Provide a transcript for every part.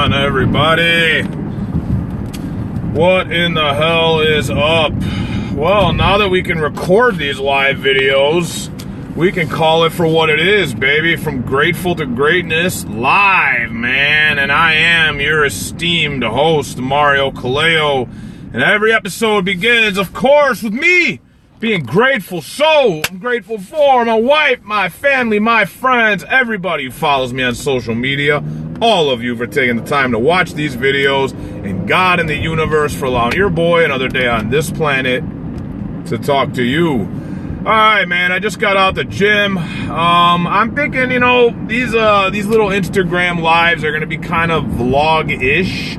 on, everybody? What in the hell is up? Well, now that we can record these live videos, we can call it for what it is, baby. From grateful to greatness, live, man. And I am your esteemed host, Mario Kaleo. And every episode begins, of course, with me being grateful. So, I'm grateful for my wife, my family, my friends, everybody who follows me on social media. All of you for taking the time to watch these videos, and God and the universe for allowing your boy another day on this planet to talk to you. Alright, man, I just got out the gym. I'm thinking, these little Instagram lives are going to be kind of vlog-ish,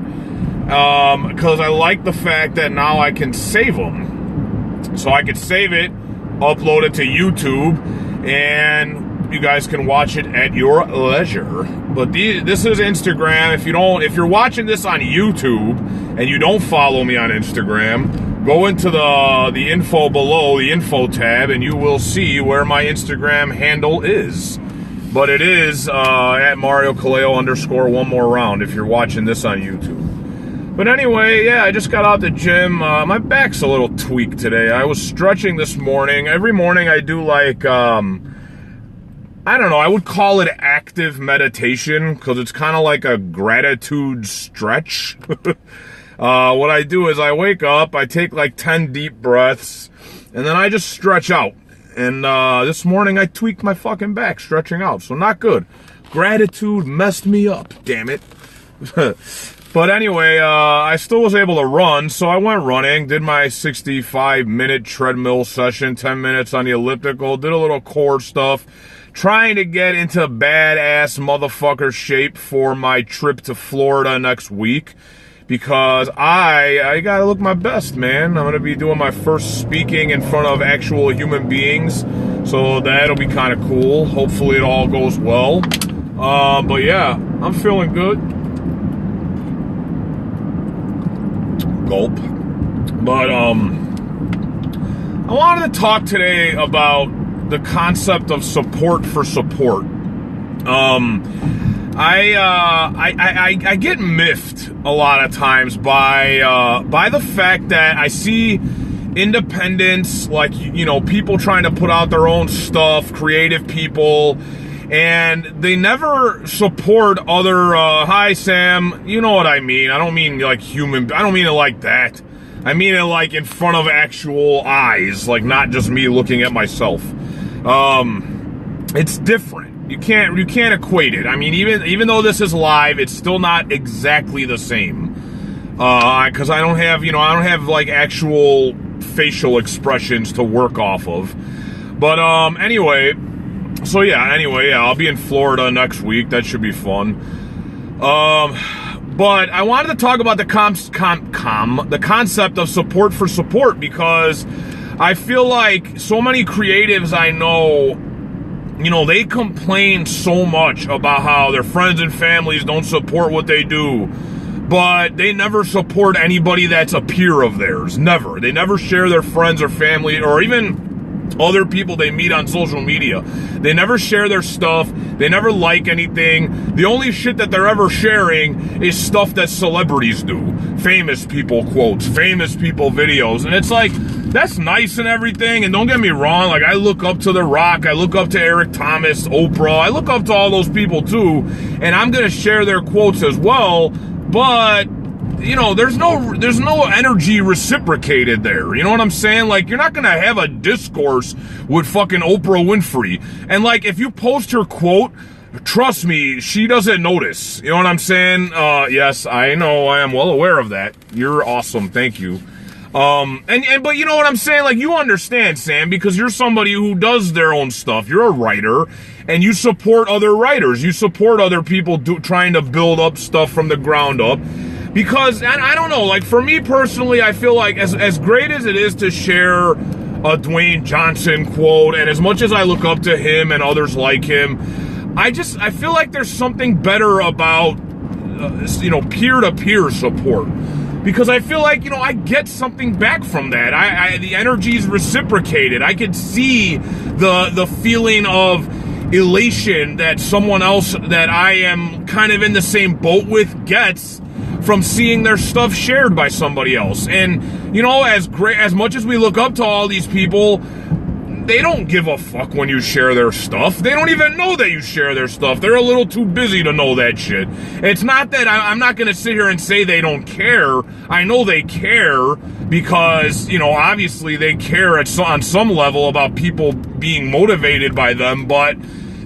because I like the fact that now I can save them. So I could save it, upload it to YouTube, and you guys can watch it at your leisure. But this is Instagram. If you're watching this on YouTube and you don't follow me on Instagram, go into the info below, the info tab, and you will see where my Instagram handle is. But it is at Mario Kaleo _ one more round if you're watching this on YouTube. But anyway, yeah, I just got out the gym. My back's a little tweaked today. I was stretching this morning. Every morning I do like, I don't know, I would call it active meditation because it's kind of like a gratitude stretch. What I do is I wake up, I take like 10 deep breaths, and then I just stretch out. And this morning I tweaked my fucking back stretching out, so not good. Gratitude messed me up, damn it. But anyway, I still was able to run, so I went running, did my 65-minute treadmill session, 10 minutes on the elliptical, did a little core stuff, trying to get into badass motherfucker shape for my trip to Florida next week, because I gotta look my best, man. I'm gonna be doing my first speaking in front of actual human beings, so that'll be kind of cool. Hopefully it all goes well. But yeah, I'm feeling good. Gulp. But I wanted to talk today about the concept of support for support. I get miffed a lot of times by the fact that I see independents, like, people trying to put out their own stuff, creative people, and they never support other, hi Sam, you know what I mean. I don't mean like human, I don't mean it like that. I mean it like in front of actual eyes, like not just me looking at myself. It's different. You can't equate it. I mean, even though this is live, it's still not exactly the same. Cause I don't have like actual facial expressions to work off of. But, anyway, I'll be in Florida next week. That should be fun. But I wanted to talk about the concept of support for support, because I feel like so many creatives I know, they complain so much about how their friends and families don't support what they do, but they never support anybody that's a peer of theirs. Never. They never share their friends or family or even other people they meet on social media. They never share their stuff. They never like anything. The only shit that they're ever sharing is stuff that celebrities do. Famous people quotes, famous people videos. And it's like, that's nice and everything. And don't get me wrong, like, I look up to The Rock. I look up to Eric Thomas, Oprah. I look up to all those people too. And I'm going to share their quotes as well. But there's no energy reciprocated there. You know what I'm saying? Like, you're not gonna have a discourse with fucking Oprah Winfrey. And like, if you post her quote, trust me, she doesn't notice. You know what I'm saying? Yes, I know. I am well aware of that. You're awesome. Thank you. But you know what I'm saying? Like, you understand, Sam, because you're somebody who does their own stuff. You're a writer, and you support other writers. You support other people trying to build up stuff from the ground up. Because, and I don't know, like, for me personally, I feel like as great as it is to share a Dwayne Johnson quote, and as much as I look up to him and others like him, I feel like there's something better about, peer-to-peer support. Because I feel like, I get something back from that. The energy's reciprocated. I could see the feeling of elation that someone else that I am kind of in the same boat with gets from seeing their stuff shared by somebody else. And, you know, as much as we look up to all these people, they don't give a fuck when you share their stuff. They don't even know that you share their stuff. They're a little too busy to know that shit. It's not that I'm not going to sit here and say they don't care. I know they care because, you know, obviously they care on some level about people being motivated by them, but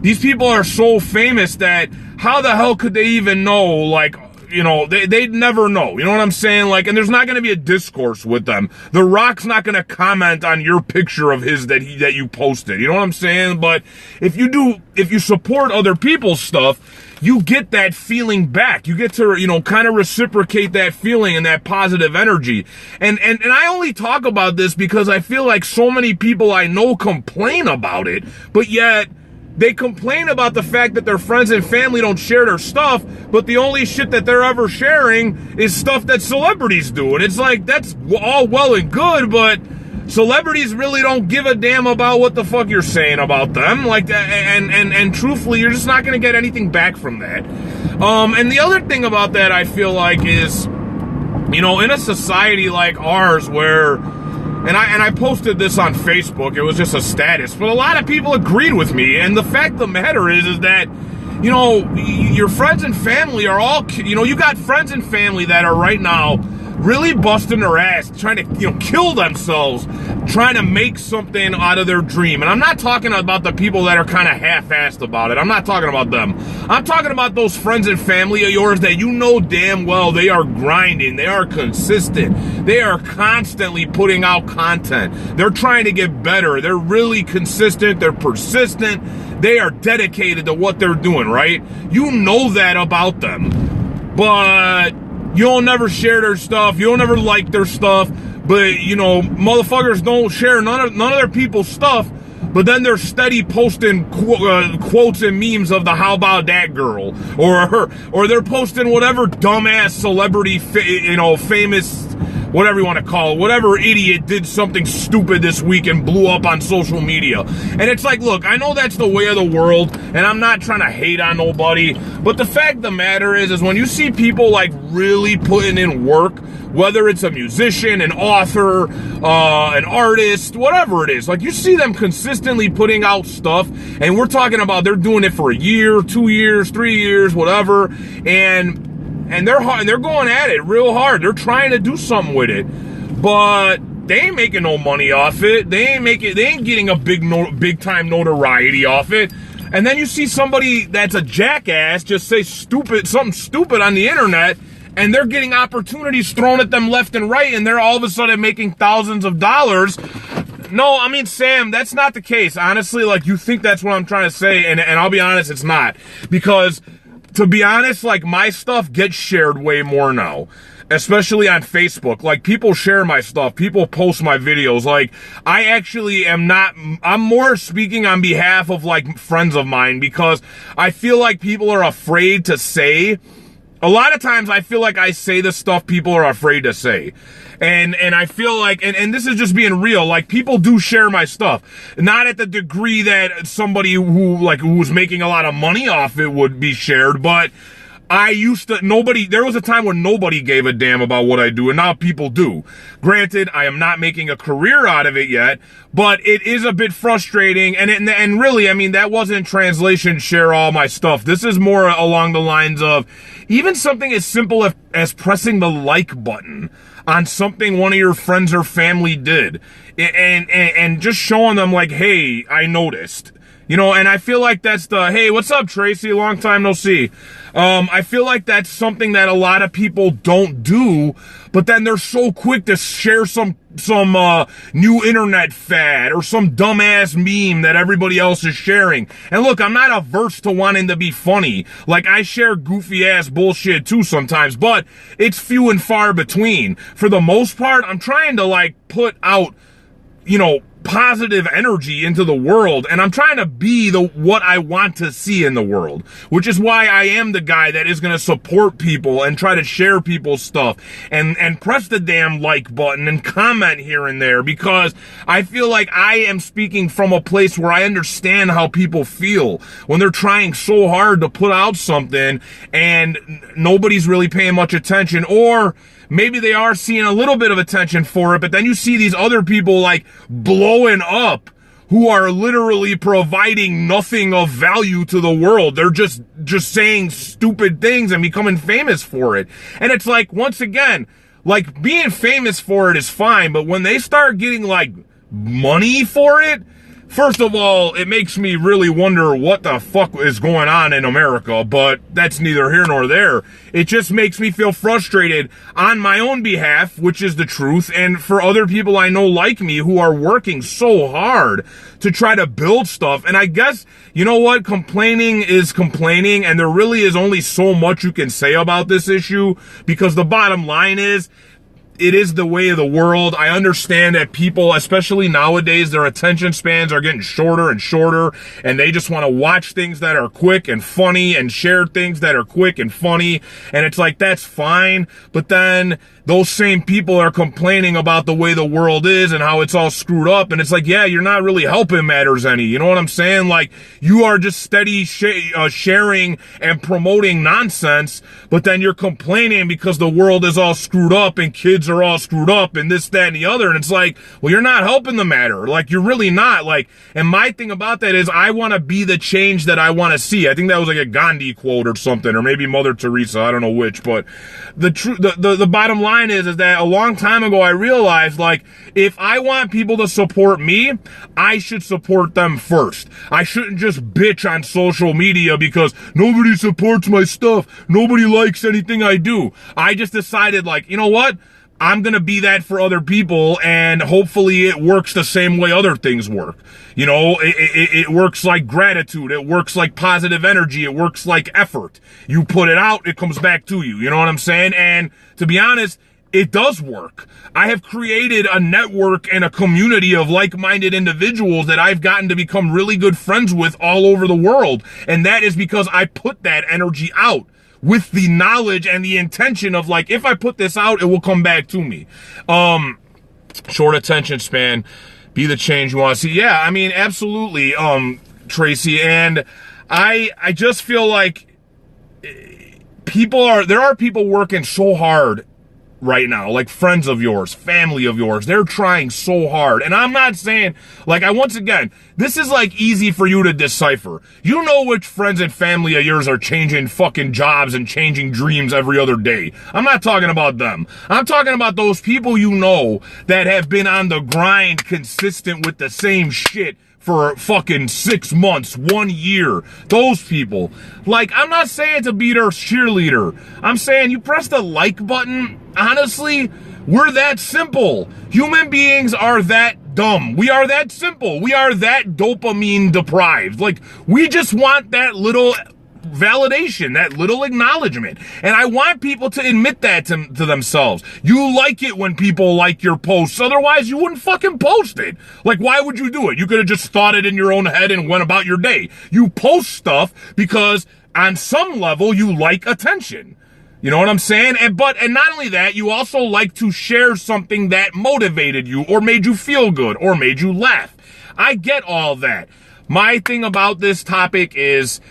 these people are so famous that how the hell could they even know, like, you know, they'd never know. You know what I'm saying? Like, and there's not going to be a discourse with them. The Rock's not going to comment on your picture of his that you posted. You know what I'm saying? But if you support other people's stuff, you get that feeling back. You get to, you know, kind of reciprocate that feeling and that positive energy. And I only talk about this because I feel like so many people I know complain about it, but yet they complain about the fact that their friends and family don't share their stuff, but the only shit that they're ever sharing is stuff that celebrities do. And it's like, that's all well and good, but celebrities really don't give a damn about what the fuck you're saying about them. Like, and truthfully, you're just not going to get anything back from that. And the other thing about that, I feel like, is, you know, in a society like ours where, and I posted this on Facebook, it was just a status, but a lot of people agreed with me. And the fact of the matter is that, you know, your friends and family are all, you know, you got friends and family that are right now really busting their ass, trying to, you know, kill themselves, trying to make something out of their dream. And I'm not talking about the people that are kind of half-assed about it. I'm not talking about them. I'm talking about those friends and family of yours that you know damn well they are grinding, they are consistent, they are constantly putting out content. They're trying to get better. They're really consistent, they're persistent, they are dedicated to what they're doing, right? You know that about them. But you'll never share their stuff. You'll never like their stuff. But, you know, motherfuckers don't share none of their people's stuff. But then they're steady posting quotes and memes of the "how about that girl," or they're posting whatever dumbass celebrity, famous, whatever you want to call it, whatever idiot did something stupid this week and blew up on social media. And it's like, look, I know that's the way of the world, and I'm not trying to hate on nobody, but the fact of the matter is when you see people like really putting in work, whether it's a musician, an author, an artist, whatever it is, like you see them consistently putting out stuff, and we're talking about they're doing it for a year, 2 years, 3 years, whatever, and they're going at it real hard. They're trying to do something with it, but they ain't making no money off it. They ain't getting a big time notoriety off it. And then you see somebody that's a jackass just say something stupid on the internet, and they're getting opportunities thrown at them left and right, and they're all of a sudden making thousands of dollars. No, I mean, Sam, that's not the case. Honestly, like, you think that's what I'm trying to say, and I'll be honest, it's not. Because, to be honest, like, my stuff gets shared way more now. Especially on Facebook. Like, people share my stuff. People post my videos. Like, I actually I'm more speaking on behalf of, like, friends of mine, because I feel like people are afraid to say. A lot of times I feel like I say the stuff people are afraid to say. And I feel like, and this is just being real, like, people do share my stuff. Not at the degree that somebody who was making a lot of money off it would be shared, but there was a time when nobody gave a damn about what I do, and now people do. Granted, I am not making a career out of it yet, but it is a bit frustrating, and really, I mean, that wasn't translation share all my stuff. This is more along the lines of even something as simple as pressing the like button on something one of your friends or family did, and just showing them, like, hey, I noticed. You know, and I feel like that's hey, what's up, Tracy? Long time no see. I feel like that's something that a lot of people don't do, but then they're so quick to share some new internet fad or some dumbass meme that everybody else is sharing. And look, I'm not averse to wanting to be funny. Like, I share goofy ass bullshit too sometimes, but it's few and far between. For the most part, I'm trying to, like, put out, you know, positive energy into the world, and I'm trying to be what I want to see in the world, which is why I am the guy that is going to support people and try to share people's stuff and press the damn like button and comment here and there, because I feel like I am speaking from a place where I understand how people feel when they're trying so hard to put out something and nobody's really paying much attention, or maybe they are seeing a little bit of attention for it, but then you see these other people like blowing up who are literally providing nothing of value to the world. They're just saying stupid things and becoming famous for it. And it's like, once again, like, being famous for it is fine, but when they start getting like money for it, first of all, it makes me really wonder what the fuck is going on in America, but that's neither here nor there. It just makes me feel frustrated on my own behalf, which is the truth, and for other people I know like me who are working so hard to try to build stuff. And I guess, you know what, complaining is complaining, and there really is only so much you can say about this issue, because the bottom line is, it is the way of the world. I understand that people, especially nowadays, their attention spans are getting shorter and shorter, and they just want to watch things that are quick and funny and share things that are quick and funny. And it's like, that's fine. But then those same people are complaining about the way the world is and how it's all screwed up. And it's like, yeah, you're not really helping matters any. You know what I'm saying? Like, you are just steady sharing and promoting nonsense, but then you're complaining because the world is all screwed up and kids are all screwed up and this, that, and the other. And it's like, well, you're not helping the matter. Like, you're really not. Like, and my thing about that is, I want to be the change that I want to see. I think that was like a Gandhi quote or something, or maybe Mother Teresa. I don't know which, but the bottom line is that a long time ago I realized, like, if I want people to support me, I should support them first. I shouldn't just bitch on social media because nobody supports my stuff, nobody likes anything I do. I just decided, like, you know what? I'm going to be that for other people, and hopefully it works the same way other things work. You know, it works like gratitude. It works like positive energy. It works like effort. You put it out, it comes back to you. You know what I'm saying? And to be honest, it does work. I have created a network and a community of like-minded individuals that I've gotten to become really good friends with all over the world. And that is because I put that energy out with the knowledge and the intention of, like, if I put this out, it will come back to me. Short attention span, be the change you want to see. Yeah, I mean, absolutely, Tracy. And I just feel like there are people working so hard right now, like friends of yours, family of yours. They're trying so hard. And I'm not saying, like, once again, this is like easy for you to decipher. You know which friends and family of yours are changing fucking jobs and changing dreams every other day. I'm not talking about them. I'm talking about those people you know that have been on the grind consistent with the same shit for fucking 6 months, 1 year. Those people. Like, I'm not saying to be their cheerleader. I'm saying you press the like button. Honestly, we're that simple. Human beings are that dumb. We are that simple. We are that dopamine deprived. Like, we just want that little validation, that little acknowledgement. And I want people to admit that to themselves. You like it when people like your posts. Otherwise, you wouldn't fucking post it. Like, why would you do it? You could have just thought it in your own head and went about your day. You post stuff because on some level you like attention. You know what I'm saying? And not only that, you also like to share something that motivated you or made you feel good or made you laugh. I get all that. My thing about this topic is,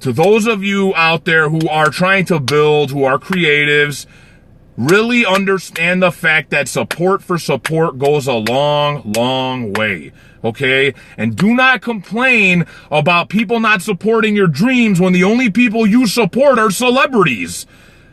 to those of you out there who are trying to build, who are creatives, really understand the fact that support for support goes a long, long way. Okay? And do not complain about people not supporting your dreams when the only people you support are celebrities.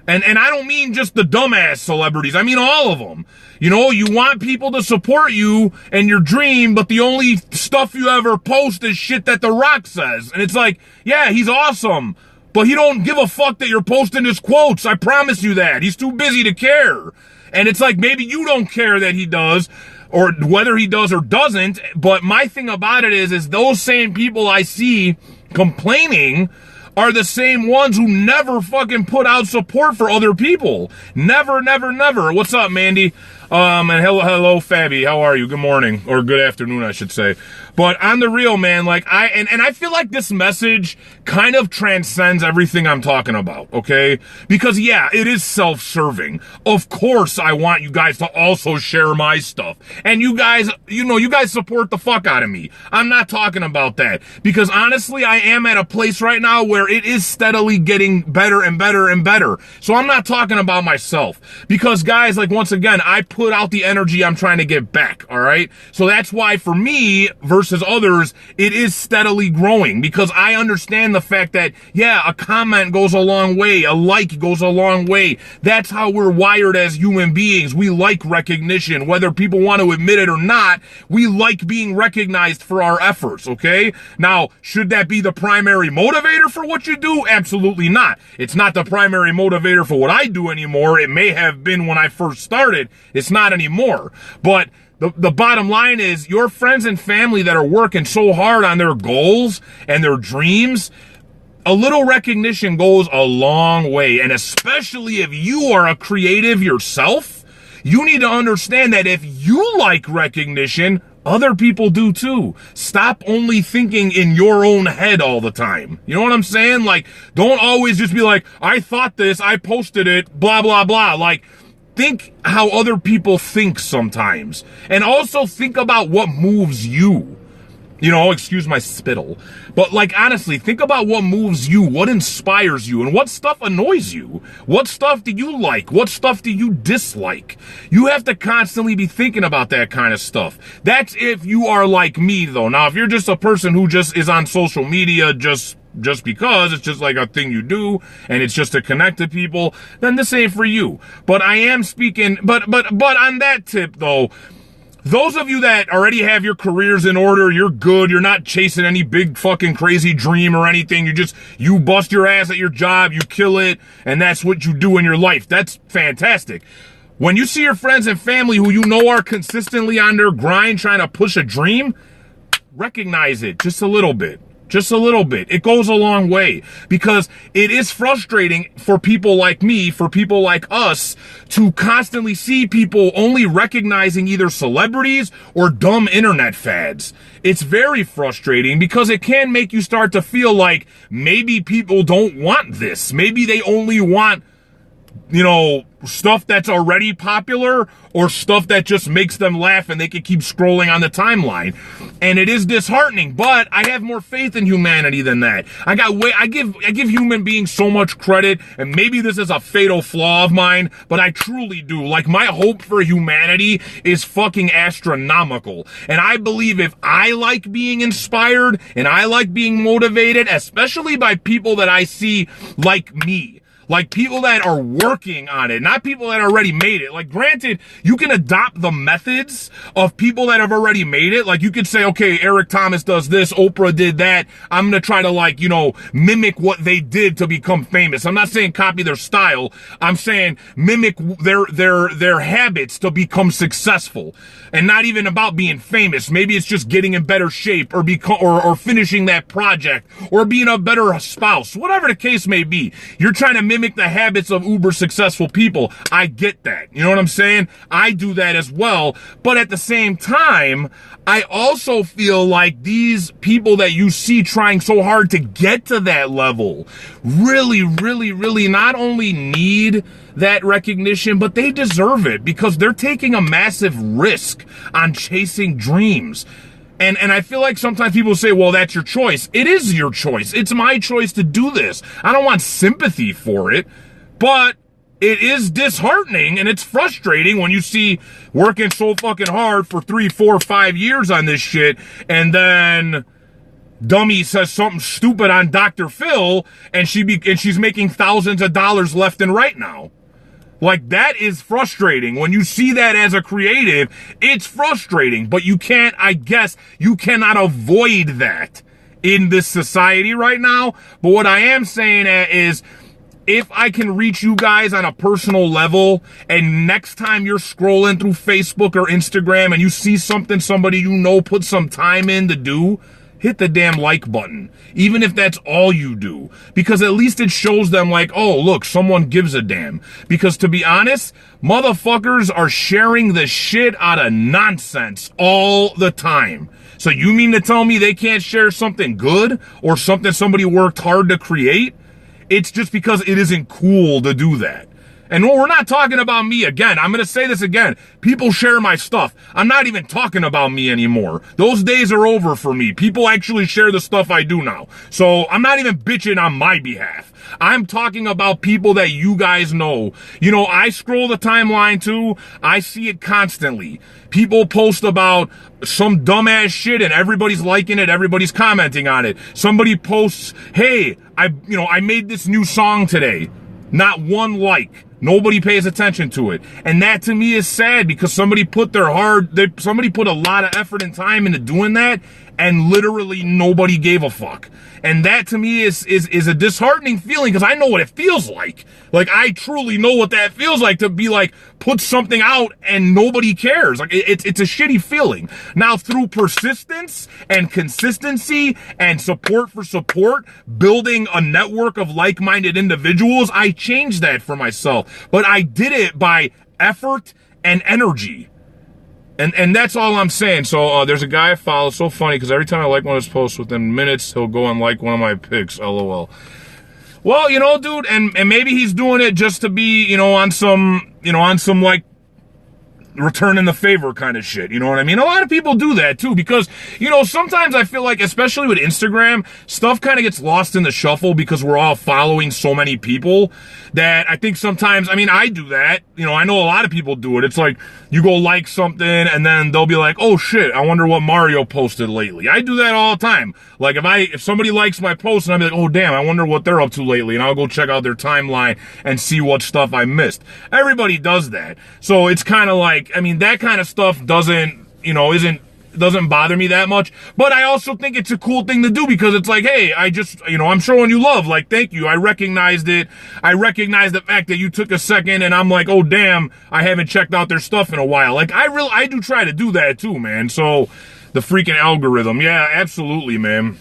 And I don't mean just the dumbass celebrities. I mean all of them. You know, you want people to support you and your dream, but the only stuff you ever post is shit that The Rock says. And it's like, yeah, he's awesome, but he don't give a fuck that you're posting his quotes. I promise you that. He's too busy to care. And it's like, maybe you don't care that he does, or whether he does or doesn't. But my thing about it is those same people I see complaining are the same ones who never fucking put out support for other people. Never, never, never. What's up, Mandy? And hello, Fabby. How are you? Good morning, or good afternoon, I should say. But on the real, man, like I feel like this message kind of transcends everything I'm talking about, okay? Because yeah, it is self-serving. Of course, I want you guys to also share my stuff. And you guys, you guys support the fuck out of me. I'm not talking about that. Because honestly, I am at a place right now where it is steadily getting better and better and better. So I'm not talking about myself. Because guys, like once again, I put out the energy I'm trying to get back, all right? So that's why for me versus others, it is steadily growing, because I understand the fact that, yeah, a comment goes a long way, a like goes a long way. That's how we're wired as human beings. We like recognition. Whether people want to admit it or not, we like being recognized for our efforts, okay? Now, should that be the primary motivator for what you do? Absolutely not. It's not the primary motivator for what I do anymore. It may have been when I first started. It's not anymore. But the bottom line is, your friends and family that are working so hard on their goals and their dreams, a little recognition goes a long way. And especially if you are a creative yourself, you need to understand that if you like recognition, other people do too. Stop only thinking in your own head all the time. You know what I'm saying? Like, don't always just be like, I thought this, I posted it, blah, blah, blah. Like, think how other people think sometimes. And also think about what moves you. Excuse my spittle. But like, honestly, think about what moves you, what inspires you, and what stuff annoys you. What stuff do you like? What stuff do you dislike? You have to constantly be thinking about that kind of stuff. That's if you are like me, though. Now, if you're just a person who just is on social media just because it's just like a thing you do and it's just to connect to people, then this ain't for you. But I am speaking, but on that tip, though, those of you that already have your careers in order, you're good, you're not chasing any big fucking crazy dream or anything, you bust your ass at your job, you kill it, and that's what you do in your life. That's fantastic. When you see your friends and family who you know are consistently on their grind trying to push a dream, recognize it just a little bit. Just a little bit. It goes a long way, because it is frustrating for people like me, for people like us, to constantly see people only recognizing either celebrities or dumb internet fads. It's very frustrating, because it can make you start to feel like maybe people don't want this. Maybe they only want, stuff that's already popular, or stuff that just makes them laugh and they can keep scrolling on the timeline. And it is disheartening, but I have more faith in humanity than that. I give human beings so much credit, and maybe this is a fatal flaw of mine, but I truly do. Like, my hope for humanity is fucking astronomical. And I believe if I like being inspired and I like being motivated, especially by people that I see like me, like people that are working on it, not people that already made it. Like, granted, you can adopt the methods of people that have already made it. Like, you could say, okay, Eric Thomas does this, Oprah did that. I'm going to try to mimic what they did to become famous. I'm not saying copy their style. I'm saying mimic their habits to become successful. And not even about being famous. Maybe it's just getting in better shape, or finishing that project, or being a better spouse. Whatever the case may be. You're trying to mimic the habits of uber successful people. I get that. You know what I'm saying? I do that as well. But at the same time, I also feel like these people that you see trying so hard to get to that level really, really, really not only need that recognition, but they deserve it, because they're taking a massive risk on chasing dreams. And I feel like sometimes people say, well, that's your choice. It is your choice. It's my choice to do this. I don't want sympathy for it, but it is disheartening and it's frustrating when you see working so fucking hard for 3, 4, 5 years on this shit, and then dummy says something stupid on Dr. Phil, and she's making thousands of dollars left and right now. Like, that is frustrating. When you see that as a creative, it's frustrating. But you cannot avoid that in this society right now. But what I am saying is, if I can reach you guys on a personal level, and next time you're scrolling through Facebook or Instagram and you see something somebody put some time in to do, hit the damn like button, even if that's all you do, because at least it shows them like, oh, look, someone gives a damn. Because to be honest, motherfuckers are sharing the shit out of nonsense all the time. So you mean to tell me they can't share something good or something somebody worked hard to create? It's just because it isn't cool to do that. And we're not talking about me again. I'm going to say this again. People share my stuff. I'm not even talking about me anymore. Those days are over for me. People actually share the stuff I do now. So I'm not even bitching on my behalf. I'm talking about people that you guys know. You know, I scroll the timeline too. I see it constantly. People post about some dumbass shit and everybody's liking it. Everybody's commenting on it. Somebody posts, hey, I made this new song today. Not one like. Nobody pays attention to it. And that to me is sad because somebody put somebody put a lot of effort and time into doing that and literally nobody gave a fuck. And that to me is a disheartening feeling because I know what it feels like. Like I truly know what that feels like to be like, put something out and nobody cares. Like it's a shitty feeling. Now through persistence and consistency and support for support, building a network of like-minded individuals, I changed that for myself. But I did it by effort and energy. And that's all I'm saying. So there's a guy I follow. So funny because every time I like one of his posts, within minutes he'll go and like one of my pics. LOL. Well, you know, dude, and maybe he's doing it just to be, on some like returning the favor kind of shit. You know what I mean? A lot of people do that too because, sometimes I feel like, especially with Instagram, stuff kind of gets lost in the shuffle because we're all following so many people that I think sometimes, I do that. I know a lot of people do it. It's like you go like something and then they'll be like, oh shit, I wonder what Mario posted lately. I do that all the time. Like if somebody likes my post and I'm like, oh damn, I wonder what they're up to lately. And I'll go check out their timeline and see what stuff I missed. Everybody does that. So it's kind of like, that kind of stuff doesn't bother me that much, but I also think it's a cool thing to do because it's like, hey, I'm showing you love. Like, thank you. I recognized it. I recognize the fact that you took a second and I'm like, oh damn, I haven't checked out their stuff in a while. Like I do try to do that too, man. So the freaking algorithm. Yeah, absolutely, man.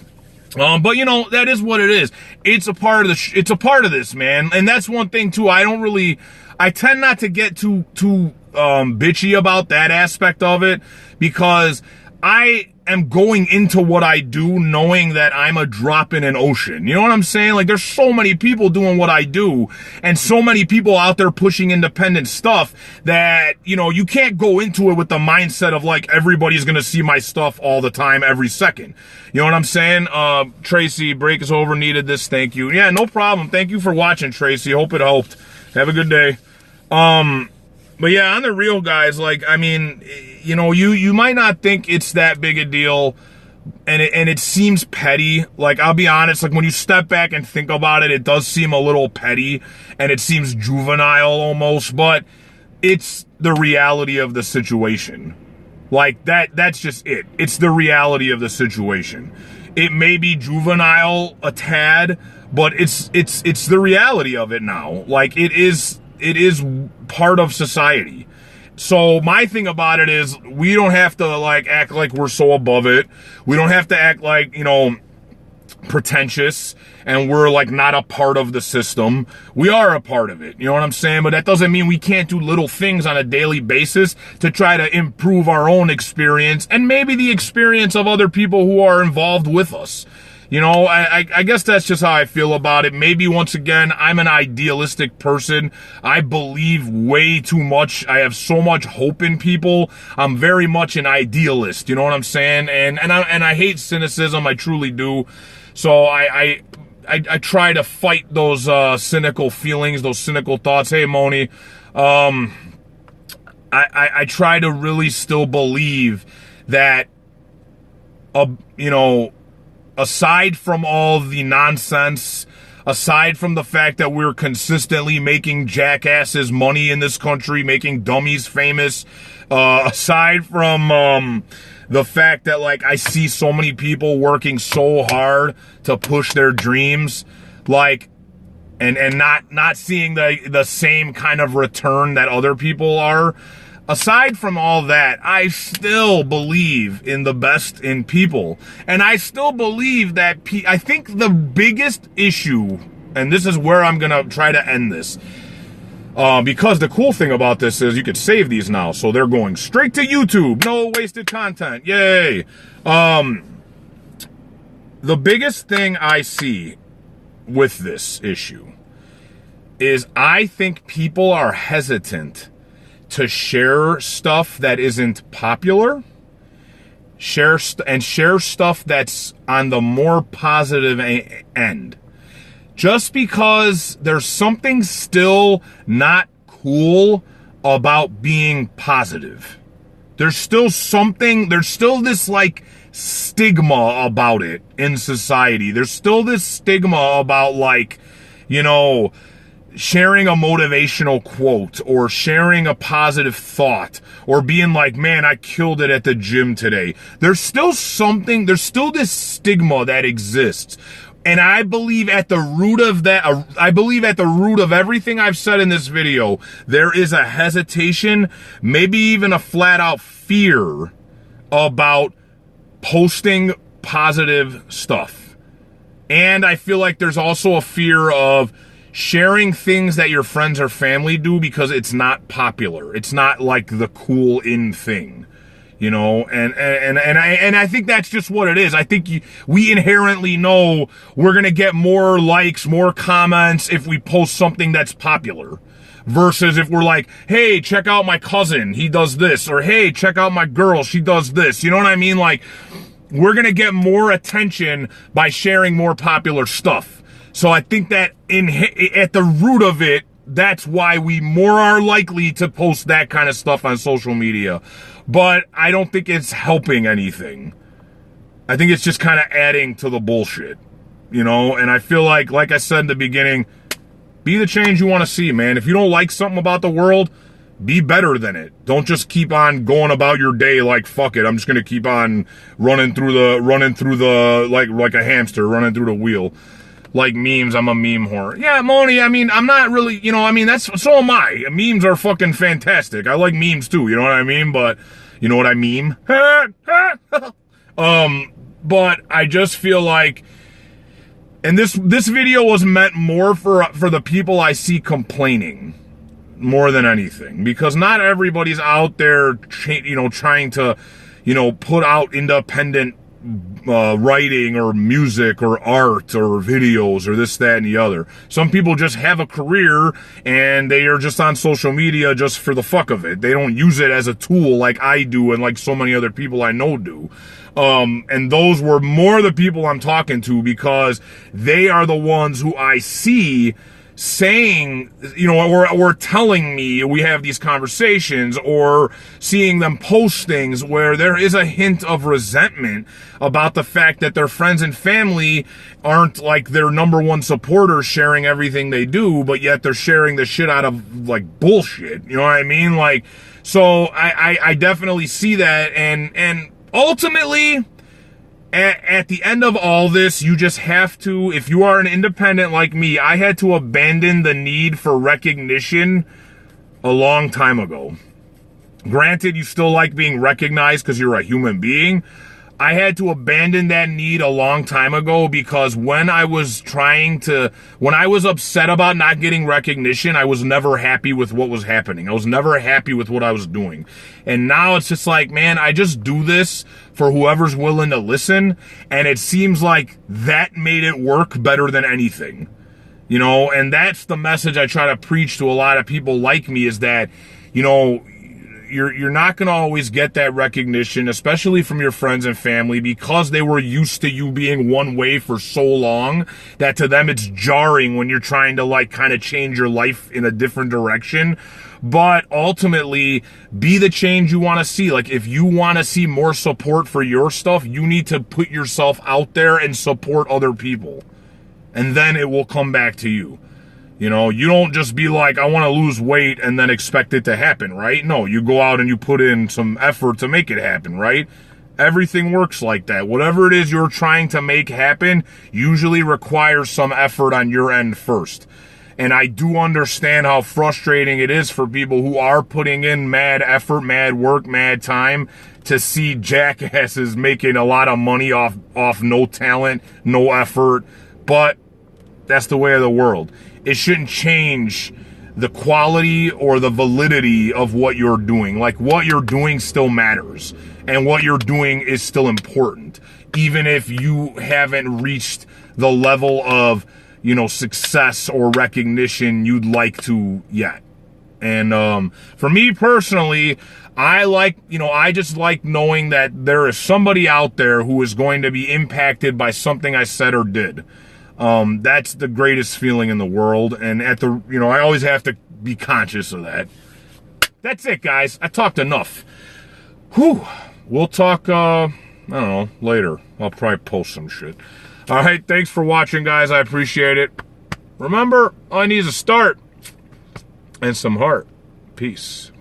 But that is what it is. It's a part of this, man. And that's one thing too. I tend not to get too bitchy about that aspect of it because I am going into what I do knowing that I'm a drop in an ocean. You know what I'm saying? Like there's so many people doing what I do and so many people out there pushing independent stuff that, you can't go into it with the mindset of like everybody's going to see my stuff all the time, every second. You know what I'm saying? Tracy, break is over, needed this. Thank you. Yeah, no problem. Thank you for watching, Tracy. Hope it helped. Have a good day. But yeah, on the real, guys, like, you might not think it's that big a deal, and it seems petty. Like, I'll be honest, like, when you step back and think about it, it does seem a little petty, and it seems juvenile almost, but it's the reality of the situation. Like, that's just it. It's the reality of the situation. It may be juvenile a tad, but it's the reality of it now. Like, it is part of society. So my thing about it is we don't have to like act like we're so above it. We don't have to act like, pretentious and we're like not a part of the system. We are a part of it. You know what I'm saying? But that doesn't mean we can't do little things on a daily basis to try to improve our own experience and maybe the experience of other people who are involved with us. I guess that's just how I feel about it. Maybe once again, I'm an idealistic person. I believe way too much. I have so much hope in people. I'm very much an idealist. You know what I'm saying? And I hate cynicism. I truly do. So I try to fight those cynical feelings, those cynical thoughts. Hey, Moni. I try to really still believe that, aside from all the nonsense, aside from the fact that we're consistently making jackasses money in this country, making dummies famous, aside from the fact that like I see so many people working so hard to push their dreams, like, and not seeing the same kind of return that other people are. aside from all that, I still believe in the best in people. And I still believe that I think the biggest issue, and this is where I'm going to try to end this, because the cool thing about this is you could save these now. So they're going straight to YouTube. No wasted content. Yay. The biggest thing I see with this issue is I think people are hesitant to share stuff that isn't popular, share stuff that's on the more positive end. Just because there's something still not cool about being positive. There's still this like stigma about it in society. There's still this stigma about like, you know, sharing a motivational quote or sharing a positive thought or being like, man, I killed it at the gym today. There's still this stigma that exists. And I believe at the root of that, at the root of everything I've said in this video, there is a hesitation, maybe even a flat out fear about posting positive stuff. And I feel like there's also a fear of sharing things that your friends or family do because it's not popular. It's not like the cool in thing. You know, and I think that's just what it is. I think we inherently know we're going to get more likes, more comments if we post something that's popular versus if we're like, hey, check out my cousin, he does this, or hey, check out my girl, she does this. You know what I mean? Like, we're going to get more attention by sharing more popular stuff. So I think that at the root of it, that's why we more are likely to post that kind of stuff on social media. But I don't think it's helping anything. I think it's just kind of adding to the bullshit, you know? And I feel like I said in the beginning, be the change you want to see, man. If you don't like something about the world, be better than it. Don't just keep on going about your day like, fuck it, I'm just going to keep on running through the, like a hamster, running through the wheel. Like memes, I'm a meme whore. Yeah, Moni, I mean, I'm not really, you know, I mean, so am I. Memes are fucking fantastic. I like memes too, you know what I mean? But, you know what I meme? But I just feel like, and this video was meant more for the people I see complaining more than anything. Because not everybody's out there, you know, trying to, you know, put out independent writing or music or art or videos or this, that, and the other. Some people just have a career and they are just on social media just for the fuck of it. They don't use it as a tool like I do and like so many other people I know do. And those were more the people I'm talking to because they are the ones who I see saying, you know, or telling me we have these conversations or seeing them post things where there is a hint of resentment about the fact that their friends and family aren't like their number one supporters sharing everything they do, but yet they're sharing the shit out of like bullshit. You know what I mean? Like, so I definitely see that. And ultimately, at the end of all this, you just have to, if you are an independent like me, I had to abandon the need for recognition a long time ago. Granted, you still like being recognized because you're a human being. I had to abandon that need a long time ago because when I was upset about not getting recognition, I was never happy with what was happening. I was never happy with what I was doing. And now it's just like, man, I just do this for whoever's willing to listen. And it seems like that made it work better than anything. You know, and that's the message I try to preach to a lot of people like me is that, you know, you're not going to always get that recognition, especially from your friends and family, because they were used to you being one way for so long that to them it's jarring when you're trying to like kind of change your life in a different direction. But ultimately, be the change you want to see. Like, if you want to see more support for your stuff, you need to put yourself out there and support other people. And then it will come back to you. You know, you don't just be like, I want to lose weight and then expect it to happen, right? No, you go out and you put in some effort to make it happen, right? Everything works like that. Whatever it is you're trying to make happen usually requires some effort on your end first. And I do understand how frustrating it is for people who are putting in mad effort, mad work, mad time to see jackasses making a lot of money off no talent, no effort. But that's the way of the world. It shouldn't change the quality or the validity of what you're doing. Like, what you're doing still matters, and what you're doing is still important, even if you haven't reached the level of, you know, success or recognition you'd like to yet. And for me personally, I just like knowing that there is somebody out there who is going to be impacted by something I said or did. That's the greatest feeling in the world. And I always have to be conscious of that. That's it, guys. I talked enough. Whew. We'll talk, I don't know, later. I'll probably post some shit. All right. Thanks for watching, guys. I appreciate it. Remember, all I need is a start and some heart. Peace.